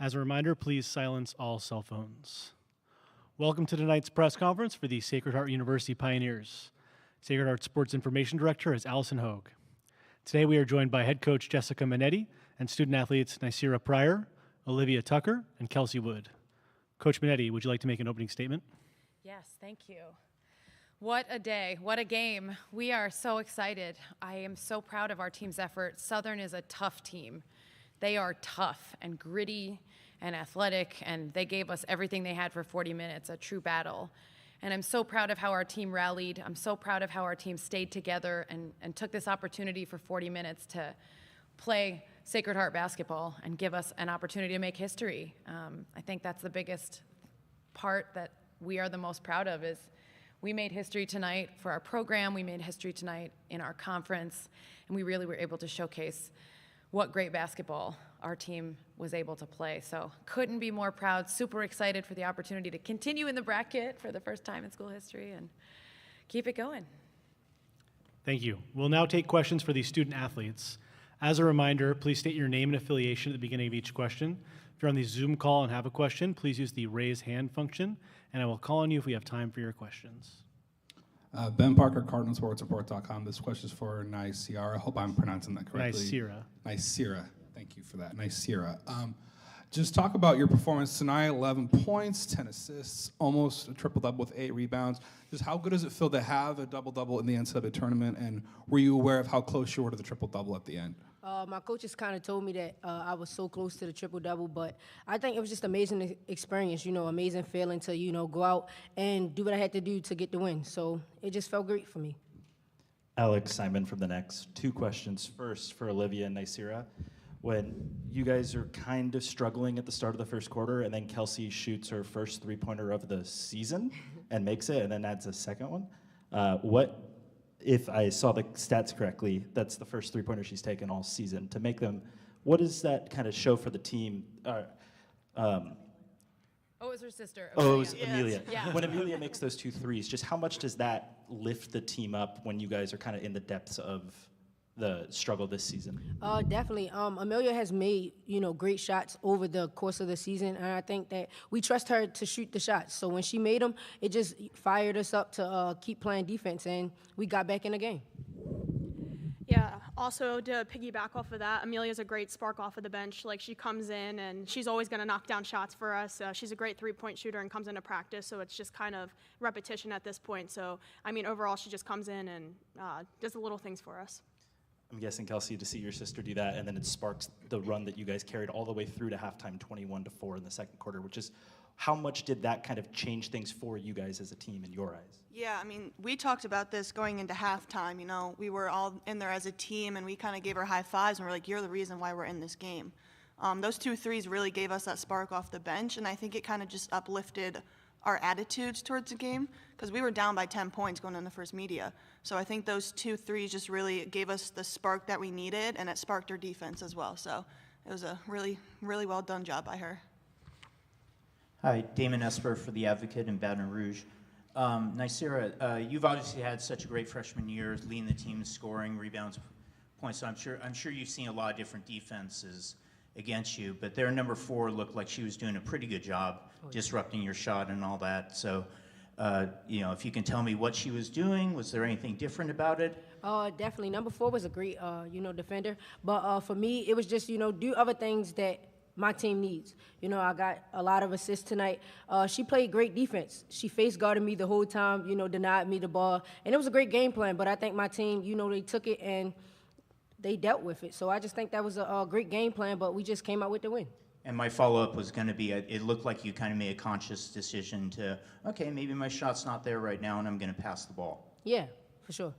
As a reminder, please silence all cell phones. Welcome to tonight's press conference for the Sacred Heart University Pioneers. Sacred Heart Sports Information Director is Allison Hogue. Today we are joined by head coach Jessica Minetti and student athletes Nicira Pryor, Olivia Tucker, and Kelsey Wood. Coach Minetti, would you like to make an opening statement? Yes, thank you. What a day, what a game. We are so excited. I am so proud of our team's effort. Southern is a tough team. They are tough and gritty and athletic, and they gave us everything they had for 40 minutes, a true battle. And I'm so proud of how our team rallied. I'm so proud of how our team stayed together and took this opportunity for 40 minutes to play Sacred Heart basketball and give us an opportunity to make history. I think that's the biggest part that we are the most proud of is we made history tonight for our program, we made history tonight in our conference, and we really were able to showcase what great basketball our team was able to play. So couldn't be more proud, super excited for the opportunity to continue in the bracket for the first time in school history and keep it going. Thank you. We'll now take questions for the student athletes. As a reminder, please state your name and affiliation at the beginning of each question. If you're on the Zoom call and have a question, please use the raise hand function, and I will call on you if we have time for your questions. Ben Parker, CardinalSportsReport.com. This question is for Nicira. I hope I'm pronouncing that correctly. Nicira. Thank you for that. Nicira. Just talk about your performance tonight. 11 points, 10 assists, almost a triple-double with 8 rebounds. Just how good does it feel to have a double-double in the NCAA tournament, and were you aware of how close you were to the triple-double at the end? My coaches kind of told me that I was so close to the triple-double, but I think it was just amazing experience, amazing feeling to, go out and do what I had to do to get the win. So it just felt great for me. Alex Simon from The Next. 2 questions. First for Olivia and Nicira. When you guys are kind of struggling at the start of the first quarter, and then Kelsey shoots her first three-pointer of the season and makes it, and then adds a second one, if I saw the stats correctly, that's the first three-pointer she's taken all season. To make them, what does that kind of show for the team? It was her sister. Oh, it was Amelia. Yeah. When Amelia makes those 2 threes, just how much does that lift the team up when you guys are kind of in the depths of the struggle this season? Definitely. Amelia has made, great shots over the course of the season, and I think that we trust her to shoot the shots. So when she made them, it just fired us up to keep playing defense, and we got back in the game. Yeah, also to piggyback off of that, Amelia's a great spark off of the bench. Like, she comes in, and she's always going to knock down shots for us. She's a great three-point shooter and comes into practice, so it's just kind of repetition at this point. So, overall, she just comes in and does the little things for us. I'm guessing, Kelsey, to see your sister do that, and then it sparks the run that you guys carried all the way through to halftime, 21-4 in the second quarter, which is how much did that kind of change things for you guys as a team in your eyes? Yeah, we talked about this going into halftime. We were all in there as a team, and we kind of gave her high fives, and we're like, you're the reason why we're in this game. Those 2 threes really gave us that spark off the bench, and I think it kind of just uplifted our attitudes towards the game because we were down by 10 points going in the first media. So I think those 2 threes just really gave us the spark that we needed, and it sparked our defense as well. So it was a really, really well done job by her. Hi, Damon Esper for The Advocate in Baton Rouge. Nicira, you've obviously had such a great freshman year, leading the team in scoring, rebounds, points. So I'm sure you've seen a lot of different defenses against you, but their number 4 looked like she was doing a pretty good job disrupting your shot and all that. So, if you can tell me what she was doing, was there anything different about it? Definitely. Number 4 was a great, defender. But for me, it was just, do other things that my team needs. I got a lot of assists tonight. She played great defense. She face guarded me the whole time, denied me the ball. And it was a great game plan, but I think my team, they took it and they dealt with it. So I just think that was a great game plan, but we just came out with the win. And my follow-up was going to be, it looked like you kind of made a conscious decision to, okay, maybe my shot's not there right now, and I'm going to pass the ball. Yeah, for sure.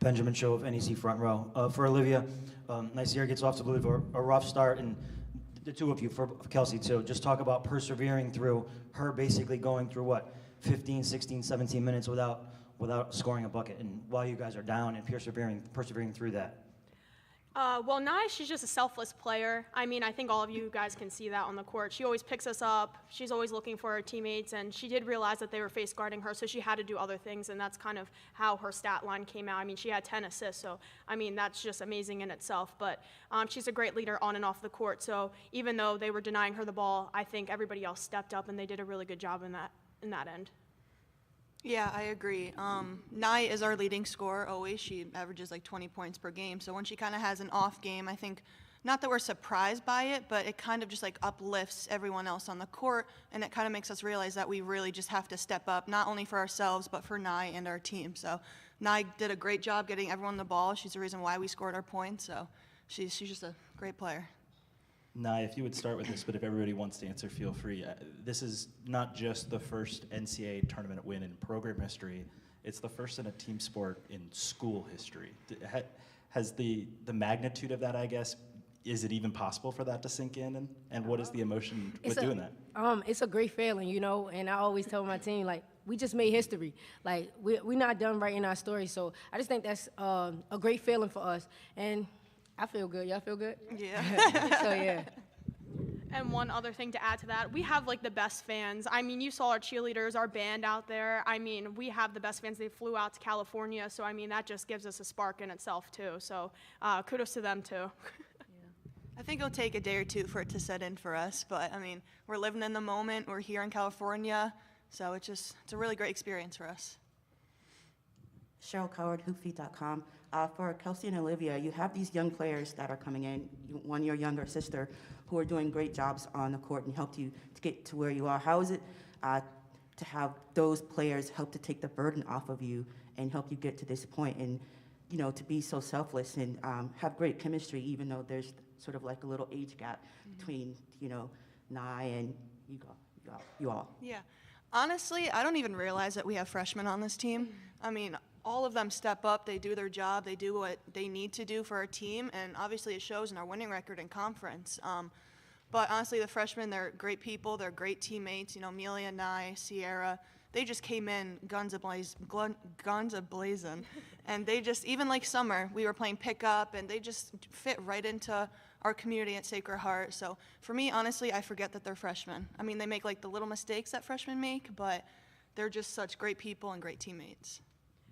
Benjamin Show of NEC Front Row. For Olivia, Nicira gets off to a bit of a rough start, and the 2 of you, for Kelsey too, just talk about persevering through her basically going through, 15, 16, 17 minutes without scoring a bucket, and while you guys are down and persevering through that. Well, Nye, she's just a selfless player. I mean, I think all of you guys can see that on the court. She always picks us up. She's always looking for her teammates, and she did realize that they were face guarding her, so she had to do other things, and that's kind of how her stat line came out. I mean, she had 10 assists, so, I mean, that's just amazing in itself. But she's a great leader on and off the court, so even though they were denying her the ball, I think everybody else stepped up, and they did a really good job in that end. Yeah, I agree. Nye is our leading scorer always. She averages like 20 points per game. So when she kind of has an off game, I think, not that we're surprised by it, but it kind of just like uplifts everyone else on the court, and it kind of makes us realize that we really just have to step up, not only for ourselves, but for Nye and our team. So Nye did a great job getting everyone the ball. She's the reason why we scored our points. So she's just a great player. Nye, if you would start with this, but if everybody wants to answer, feel free. This is not just the first NCAA tournament win in program history. It's the first in a team sport in school history. Has the magnitude of that, I guess, is it even possible for that to sink in? And what is the emotion with doing that? It's a great feeling, you know, and I always tell my team, like, we just made history. Like, we're not done writing our story. So I just think that's a great feeling for us. And I feel good. Y'all feel good? Yeah. So, yeah. And one other thing to add to that, we have like the best fans. I mean, you saw our cheerleaders, our band out there. I mean, we have the best fans. They flew out to California. So, I mean, that just gives us a spark in itself, too. So, kudos to them, too. I think it'll take a day or two for it to set in for us. But, I mean, we're living in the moment. We're here in California. So it's a really great experience for us. Cheryl Coward, hoopfeed.com. For Kelsey and Olivia, you have these young players that are coming in, one your younger sister, who are doing great jobs on the court and helped you to get to where you are. How is it to have those players help to take the burden off of you and help you get to this point and, you know, to be so selfless and have great chemistry, even though there's sort of like a little age gap between, you know, Nye and you all? Yeah. Honestly, I don't even realize that we have freshmen on this team. I mean, all of them step up, they do their job, they do what they need to do for our team, and obviously it shows in our winning record in conference. But honestly, the freshmen, they're great people, they're great teammates. You know, Amelia, Nye, Sierra, they just came in guns a-blazing. And they just, even like summer, we were playing pickup, and they just fit right into our community at Sacred Heart. So for me, honestly, I forget that they're freshmen. I mean, they make like the little mistakes that freshmen make, but they're just such great people and great teammates.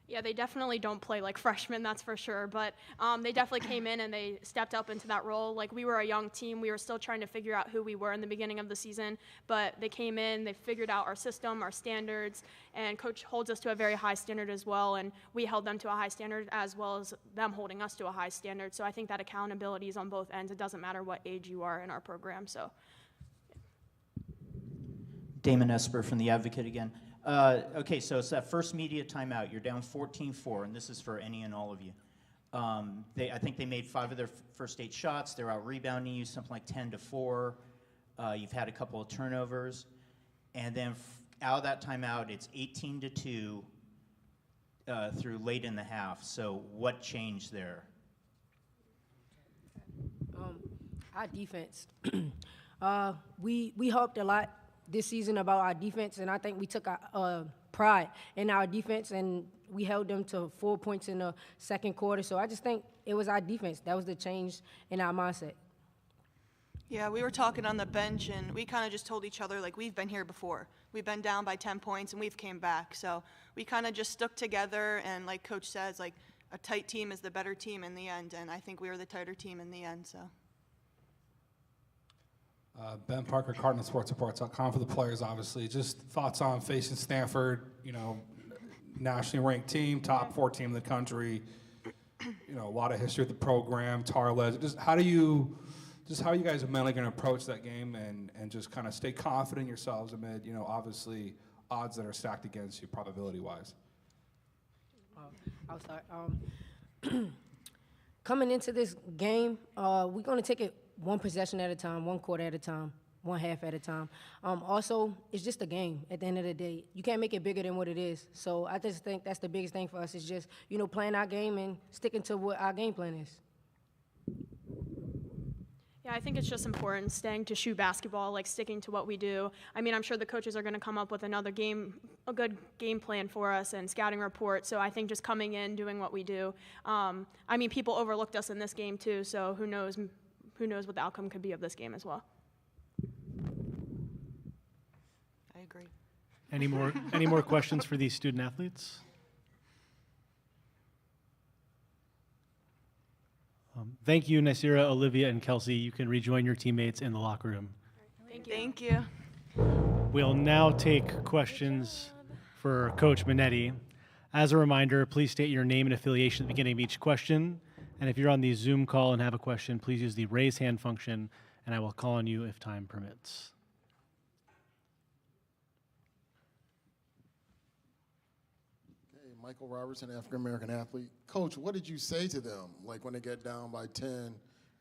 Yeah, they definitely don't play like freshmen, that's for sure. But they definitely came in and they stepped up into that role. Like, we were a young team. We were still trying to figure out who we were in the beginning of the season. But they came in, they figured out our system, our standards, and Coach holds us to a very high standard as well. And we held them to a high standard as well as them holding us to a high standard. So I think that accountability is on both ends. It doesn't matter what age you are in our program. So. Damon Esper from The Advocate again. Okay, so it's that first media timeout. You're down 14-4, and this is for any and all of you. I think they made 5 of their first 8 shots. They're out rebounding you, something like 10-4. You've had a couple of turnovers. And then out of that timeout, it's 18-2 through late in the half. So what changed there? Our defense. We hoped a lot this season about our defense, and I think we took our pride in our defense, and we held them to 4 points in the second quarter. So I just think it was our defense. That was the change in our mindset. Yeah, we were talking on the bench, and we kind of just told each other, like, we've been here before. We've been down by 10 points, and we've came back. So we kind of just stuck together, and like Coach says, like, a tight team is the better team in the end, and I think we were the tighter team in the end, so. Ben Parker, CardinalSportsReport.com for the players, obviously. Just thoughts on facing Stanford, you know, nationally ranked team, top 4 team in the country, you know, a lot of history with the program, Tarles. Just how are you guys mentally going to approach that game and just kind of stay confident in yourselves amid, you know, obviously odds that are stacked against you probability-wise? I'll start. Coming into this game, we're going to take it one possession at a time, one quarter at a time, one half at a time. Also, it's just a game at the end of the day. You can't make it bigger than what it is. So I just think that's the biggest thing for us is just, you know, playing our game and sticking to what our game plan is. Yeah, I think it's just important staying to shoot basketball, like sticking to what we do. I mean, I'm sure the coaches are going to come up with a good game plan for us and scouting report. So I think just coming in, doing what we do. I mean, people overlooked us in this game too, so who knows what the outcome could be of this game as well. I agree. Any more questions for these student athletes? Thank you, Nasira, Olivia, and Kelsey. You can rejoin your teammates in the locker room. Thank you. We'll now take questions for Coach Minetti. As a reminder, please state your name and affiliation at the beginning of each question. And if you're on the Zoom call and have a question, please use the raise hand function, and I will call on you if time permits. Michael Robertson, African-American athlete. Coach, what did you say to them, like when they get down by 10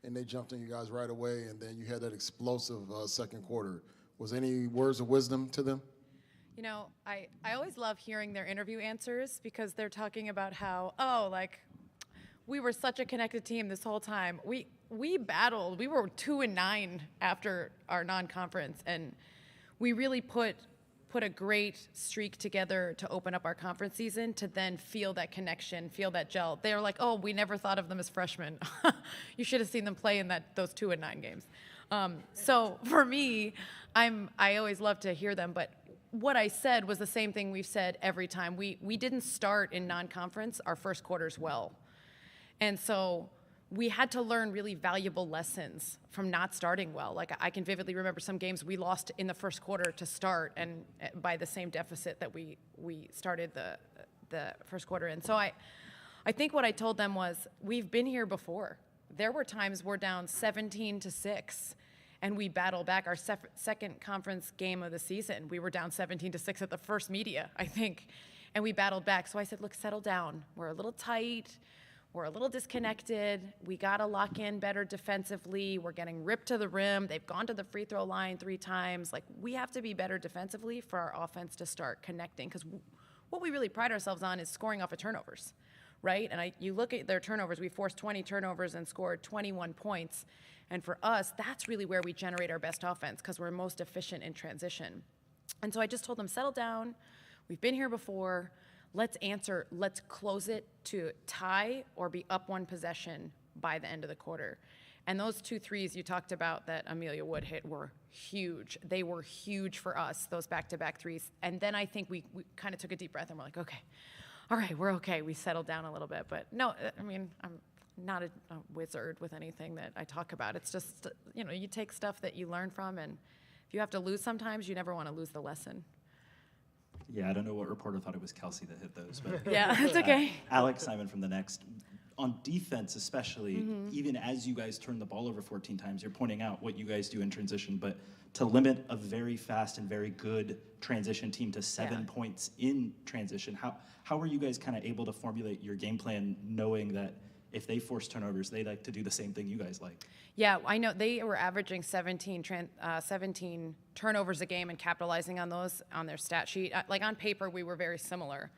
and they jumped on you guys right away and then you had that explosive second quarter? Was any words of wisdom to them? You know, I always love hearing their interview answers because they're talking about how, we were such a connected team this whole time. We battled. We were 2-9 after our non-conference, and we really put a great streak together to open up our conference season to then feel that connection, feel that gel. They're like, oh, we never thought of them as freshmen. You should have seen them play in those 2-9 games. So for me, I always love to hear them, but what I said was the same thing we've said every time. We didn't start in non-conference our first quarters well. And so we had to learn really valuable lessons from not starting well. Like I can vividly remember some games we lost in the first quarter to start, and by the same deficit that we started the first quarter in. So I think what I told them was, we've been here before. There were times we're down 17-6, and we battled back. Our second conference game of the season, we were down 17-6 at the first media, I think, and we battled back. So I said, look, settle down. We're a little tight. We're a little disconnected. We got to lock in better defensively. We're getting ripped to the rim. They've gone to the free throw line 3 times. Like, we have to be better defensively for our offense to start connecting, because what we really pride ourselves on is scoring off of turnovers, right? And you look at their turnovers. We forced 20 turnovers and scored 21 points. And for us, that's really where we generate our best offense, because we're most efficient in transition. And so I just told them, settle down. We've been here before. Let's close it to tie or be up 1 possession by the end of the quarter. And those 2 threes you talked about that Amelia Wood hit were huge. They were huge for us, those back-to-back threes. And then I think we kind of took a deep breath and we're like, okay, all right, we're okay. We settled down a little bit. But no, I mean, I'm not a wizard with anything that I talk about. It's just, you take stuff that you learn from, and if you have to lose sometimes, you never want to lose the lesson. Yeah, I don't know what reporter thought it was Kelsey that hit those, but yeah, it's okay. Alex Simon from the Next. On defense especially, even as you guys turn the ball over 14 times, you're pointing out what you guys do in transition, but to limit a very fast and very good transition team to 7 points in transition, how were you guys kind of able to formulate your game plan knowing that if they force turnovers, they like to do the same thing you guys like? Yeah, I know they were averaging 17 turnovers a game and capitalizing on those on their stat sheet. Like on paper, we were very similar.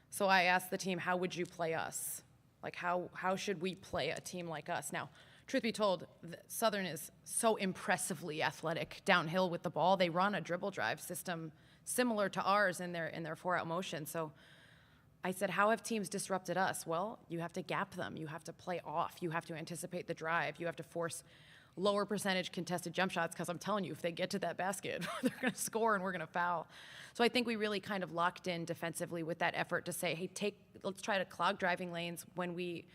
So I asked the team, how would you play us? Like how should we play a team like us? Now, truth be told, Southern is so impressively athletic downhill with the ball. They run a dribble drive system similar to ours in their 4-out motion. So I said, how have teams disrupted us? Well, you have to gap them. You have to play off. You have to anticipate the drive. You have to force lower percentage contested jump shots, because I'm telling you, if they get to that basket, they're going to score and we're going to foul. So I think we really kind of locked in defensively with that effort to say, hey, let's try to clog driving lanes. When we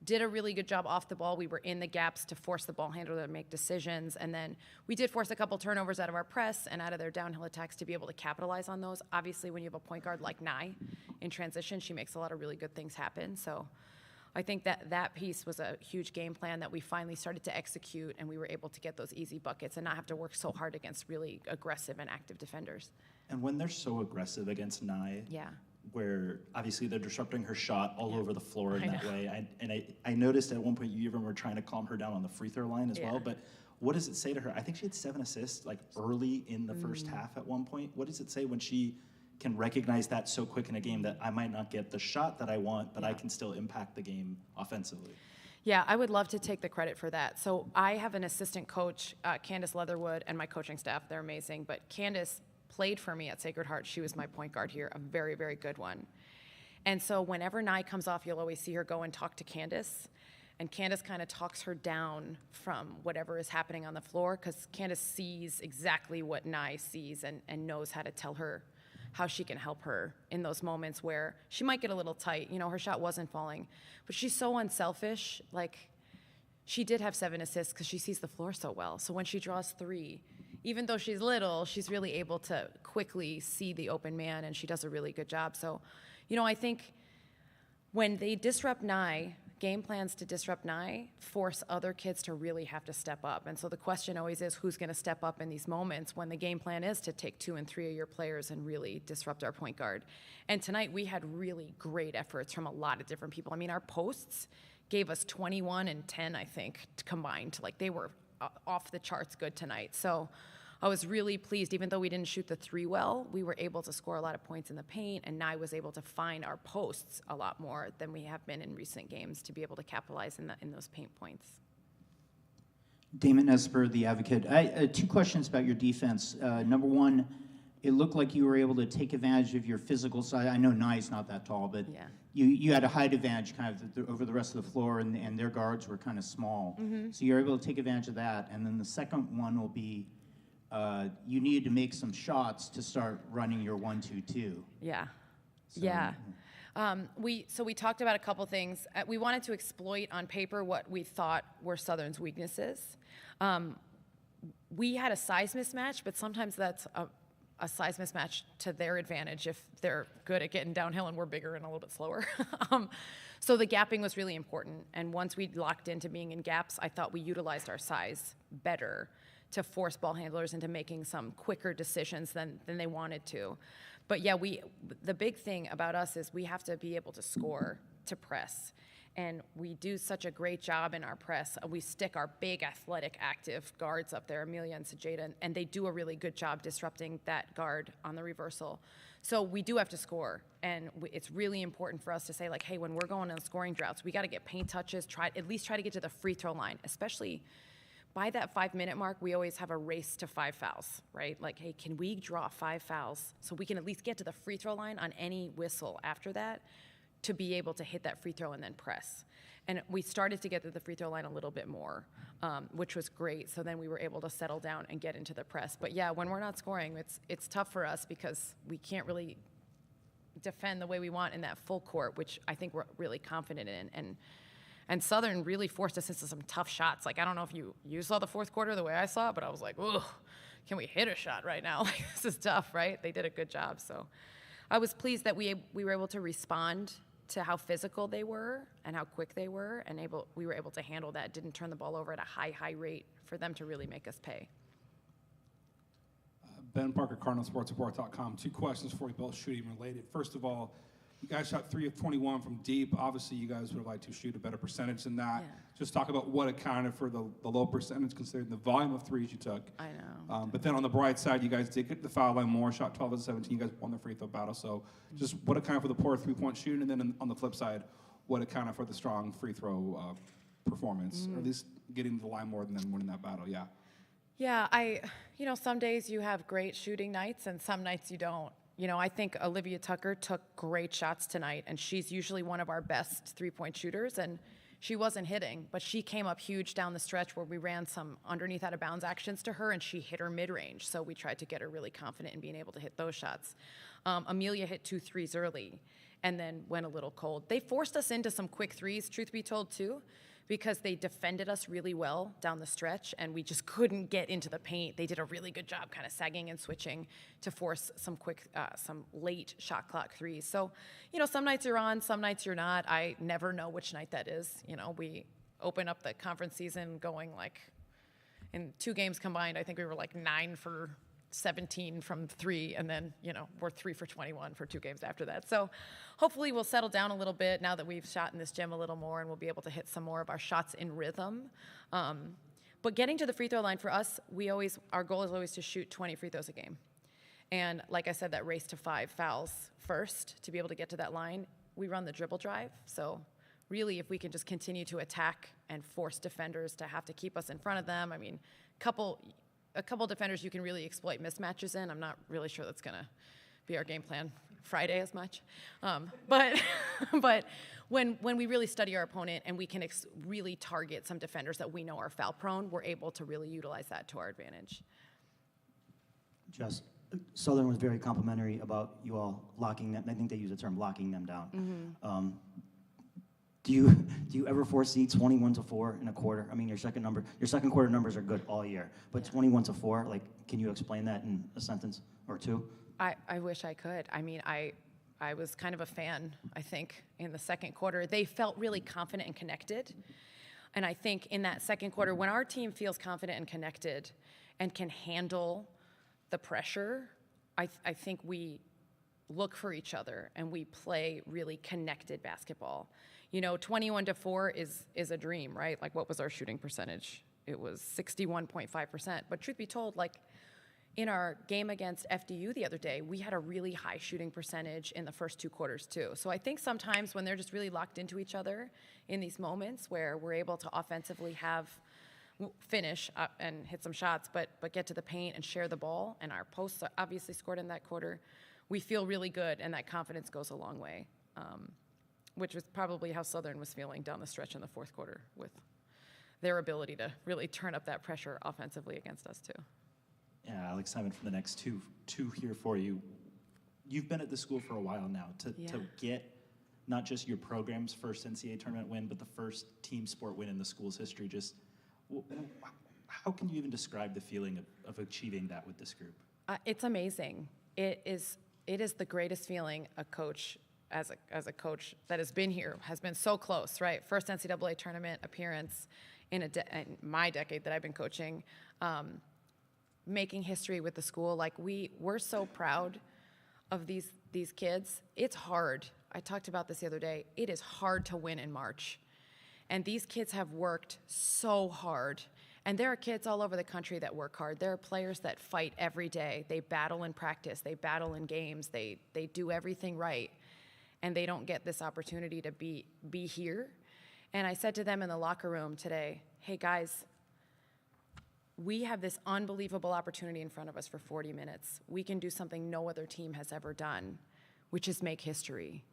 did a really good job off the ball, we were in the gaps to force the ball handler to make decisions. And then we did force a couple turnovers out of our press and out of their downhill attacks to be able to capitalize on those. Obviously, when you have a point guard like Nye in transition, she makes a lot of really good things happen. So I think that piece was a huge game plan that we finally started to execute, and we were able to get those easy buckets and not have to work so hard against really aggressive and active defenders. And when they're so aggressive against Nye, where obviously they're disrupting her shot all over the floor in that way. I noticed at one point you even were trying to calm her down on the free throw line as well. But what does it say to her? I think she had 7 assists like early in the first half at one point. What does it say when she can recognize that so quick in a game that I might not get the shot that I want, but I can still impact the game offensively? Yeah, I would love to take the credit for that. So I have an assistant coach, Candace Leatherwood, and my coaching staff. They're amazing. But Candace played for me at Sacred Heart. She was my point guard here, a very, very good one. And so whenever Nye comes off, you'll always see her go and talk to Candace. And Candace kind of talks her down from whatever is happening on the floor, because Candace sees exactly what Nye sees and knows how to tell her how she can help her in those moments where she might get a little tight. You know, her shot wasn't falling. But she's so unselfish. Like, she did have 7 assists because she sees the floor so well. So when she draws 3, even though she's little, she's really able to quickly see the open man, and she does a really good job. So, you know, I think when they disrupt Nye, game plans to disrupt Nye force other kids to really have to step up. And so the question always is, who's going to step up in these moments when the game plan is to take 2 and 3 of your players and really disrupt our point guard? And tonight we had really great efforts from a lot of different people. I mean, our posts gave us 21 and 10, I think, combined. Like, they were off the charts good tonight. So I was really pleased. Even though we didn't shoot the 3 well, we were able to score a lot of points in the paint, and Nye was able to find our posts a lot more than we have been in recent games to be able to capitalize in those paint points. Damon Esper, The Advocate. 2 questions about your defense. Number one, it looked like you were able to take advantage of your physical side. I know Nye's not that tall, but Yeah. you had a height advantage kind of over the rest of the floor, and their guards were kind of small. Mm-hmm. So you're able to take advantage of that. And then the second one will be, you needed to make some shots to start running your 1-2-2. Yeah. So, Yeah. We talked about a couple things. We wanted to exploit on paper what we thought were Southern's weaknesses. We had a size mismatch, but sometimes that's a size mismatch to their advantage if they're good at getting downhill and we're bigger and a little bit slower. So the gapping was really important. And once we locked into being in gaps, I thought we utilized our size better to force ball handlers into making some quicker decisions than they wanted to. But yeah, the big thing about us is we have to be able to score to press. And we do such a great job in our press. We stick our big, athletic, active guards up there, Amelia and Sajeda, and they do a really good job disrupting that guard on the reversal. So we do have to score, and it's really important for us to say, like, hey, when we're going on scoring droughts, we got to get paint touches, at least try to get to the free throw line, especially by that 5-minute mark. We always have a race to 5 fouls, right? Like, hey, can we draw 5 fouls so we can at least get to the free throw line on any whistle after that to be able to hit that free throw and then press? And we started to get to the free throw line a little bit more, which was great. So then we were able to settle down and get into the press. But yeah, when we're not scoring, it's tough for us because we can't really defend the way we want in that full court, which I think we're really confident in. And Southern really forced us into some tough shots. Like, I don't know if you saw the fourth quarter the way I saw it, but I was like, ugh, can we hit a shot right now? Like, this is tough, right? They did a good job. So I was pleased that we were able to respond to how physical they were and how quick they were, and we were able to handle that, didn't turn the ball over at a high rate for them to really make us pay. Ben Parker, CardinalSportsReport.com. 2 questions for you, both shooting related. First of all, you guys shot 3 of 21 from deep. Obviously, you guys would have liked to shoot a better percentage than that. Yeah. Just talk about what accounted for the low percentage considering the volume of threes you took. I know. But then on the bright side, you guys did get the foul line more, shot 12 of 17. You guys won the free throw battle. So just what accounted for the poor 3-point shooting, and then on the flip side, what accounted for the strong free throw performance, or at least getting to the line more than winning that battle, yeah. Yeah, some days you have great shooting nights and some nights you don't. I think Olivia Tucker took great shots tonight, and she's usually one of our best 3-point shooters, and she wasn't hitting, but she came up huge down the stretch where we ran some underneath out of bounds actions to her, and she hit her mid-range, so we tried to get her really confident in being able to hit those shots. Amelia hit 2 threes early and then went a little cold. They forced us into some quick threes, truth be told, too, because they defended us really well down the stretch, and we just couldn't get into the paint. They did a really good job kind of sagging and switching to force some some late shot clock threes. So, some nights you're on, some nights you're not. I never know which night that is. We open up the conference season going like, in 2 games combined, I think we were like 9 for 17 from 3, and then, we're 3 for 21 for 2 games after that. So hopefully we'll settle down a little bit now that we've shot in this gym a little more, and we'll be able to hit some more of our shots in rhythm. But getting to the free throw line for us, our goal is always to shoot 20 free throws a game. And like I said, that race to 5 fouls first to be able to get to that line. We run the dribble drive, so really, if we can just continue to attack and force defenders to have to keep us in front of them, I mean, a couple defenders you can really exploit mismatches in. I'm not really sure that's going to be our game plan Friday as much. But when we really study our opponent and we can really target some defenders that we know are foul prone, we're able to really utilize that to our advantage. Just Southern was very complimentary about you all locking them. I think they use the term locking them down. Mm-hmm. Do you ever foresee 21-4 in a quarter? I mean, your second quarter numbers are good all year, but 21-4, like, can you explain that in a sentence or two? I wish I could. I mean, I was kind of a fan, I think, in the second quarter. They felt really confident and connected. And I think in that second quarter, when our team feels confident and connected and can handle the pressure, I think we look for each other and we play really connected basketball. 21-4 is a dream, right? Like, what was our shooting percentage? It was 61.5%. But truth be told, like, in our game against FDU the other day, we had a really high shooting percentage in the first two quarters too. So I think sometimes when they're just really locked into each other in these moments where we're able to offensively finish up and hit some shots, but get to the paint and share the ball, and our posts obviously scored in that quarter, we feel really good, and that confidence goes a long way, which was probably how Southern was feeling down the stretch in the fourth quarter with their ability to really turn up that pressure offensively against us too. Yeah, Alex Simon from the next two here for you. You've been at the school for a while now. To get not just your program's first NCAA tournament win, but the first team sport win in the school's history, just how can you even describe the feeling of achieving that with this group? It's amazing. It is the greatest feeling a coach, as a coach that has been here, has been so close, right? First NCAA tournament appearance in my decade that I've been coaching, making history with the school. Like, we're so proud of these kids. It's hard. I talked about this the other day. It is hard to win in March. And these kids have worked so hard. And there are kids all over the country that work hard. There are players that fight every day. They battle in practice. They battle in games. They do everything right. And they don't get this opportunity to be here. And I said to them in the locker room today, hey, guys, we have this unbelievable opportunity in front of us for 40 minutes. We can do something no other team has ever done, which is make history.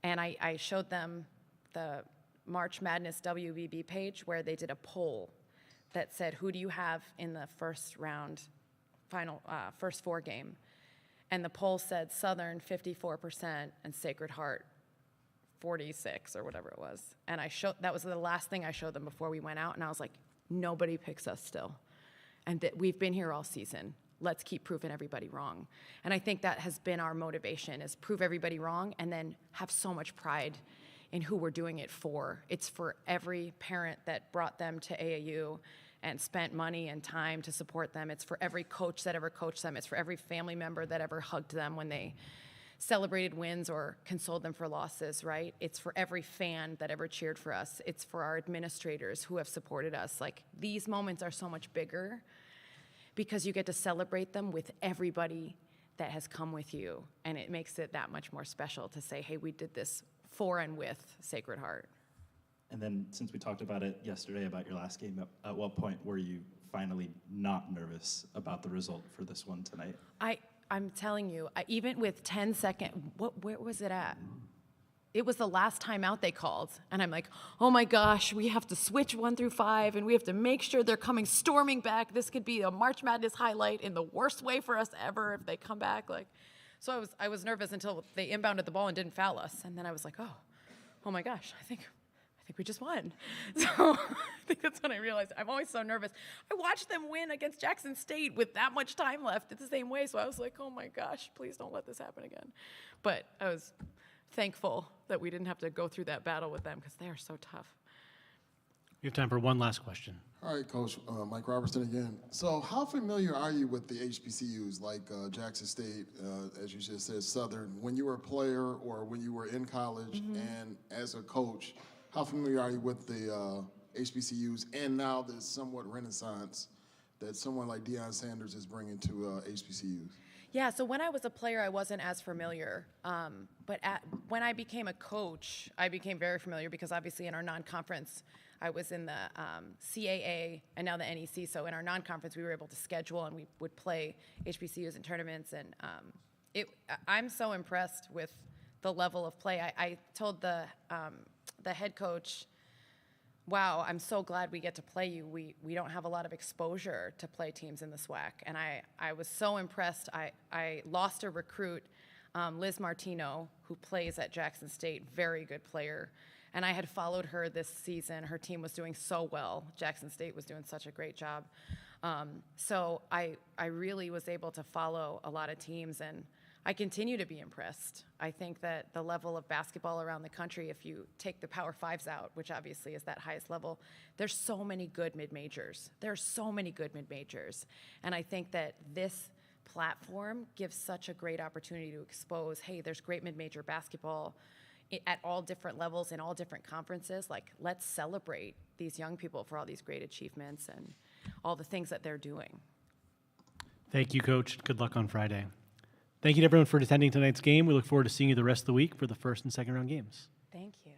And I showed them the March Madness WBB page where they did a poll that said, who do you have in the first round, first four game? And the poll said Southern 54% and Sacred Heart 46 or whatever it was. And that was the last thing I showed them before we went out. And I was like, nobody picks us still. And that we've been here all season. Let's keep proving everybody wrong. And I think that has been our motivation, is prove everybody wrong and then have so much pride in who we're doing it for. It's for every parent that brought them to AAU and spent money and time to support them. It's for every coach that ever coached them. It's for every family member that ever hugged them when they celebrated wins or consoled them for losses, right? It's for every fan that ever cheered for us. It's for our administrators who have supported us. Like, these moments are so much bigger because you get to celebrate them with everybody that has come with you. And it makes it that much more special to say, hey, we did this for and with Sacred Heart. And then, since we talked about it yesterday, about your last game, at what point were you finally not nervous about the result for this one tonight? I'm telling you, even with 10 seconds, where was it at? It was the last timeout they called. And I'm like, oh my gosh, we have to switch 1 through 5, and we have to make sure they're coming storming back. This could be a March Madness highlight in the worst way for us ever if they come back. So I was nervous until they inbounded the ball and didn't foul us. And then I was like, oh my gosh, I think we just won. So I think that's when I realized I'm always so nervous. I watched them win against Jackson State with that much time left the same way. So I was like, oh my gosh, please don't let this happen again. But I was thankful that we didn't have to go through that battle with them because they are so tough. We have time for one last question. All right, Coach, Mike Robertson again. So how familiar are you with the HBCUs like Jackson State, as you just said, Southern, when you were a player or when you were in college and as a coach? How familiar are you with the HBCUs and now the somewhat renaissance that someone like Deion Sanders is bringing to HBCUs? Yeah, so when I was a player, I wasn't as familiar. But when I became a coach, I became very familiar because obviously in our non-conference, I was in the CAA and now the NEC. So in our non-conference, we were able to schedule and we would play HBCUs in tournaments. And I'm so impressed with the level of play. I told the head coach, wow, I'm so glad we get to play you. We don't have a lot of exposure to play teams in the SWAC. And I was so impressed. I lost a recruit, Liz Martino, who plays at Jackson State, very good player. And I had followed her this season. Her team was doing so well. Jackson State was doing such a great job. So I really was able to follow a lot of teams, and I continue to be impressed. I think that the level of basketball around the country, if you take the Power Fives out, which obviously is that highest level, there's so many good mid-majors. There's so many good mid-majors. And I think that this platform gives such a great opportunity to expose, hey, there's great mid-major basketball at all different levels in all different conferences. Like, let's celebrate these young people for all these great achievements and all the things that they're doing. Thank you, Coach. Good luck on Friday. Thank you to everyone for attending tonight's game. We look forward to seeing you the rest of the week for the first and second round games. Thank you.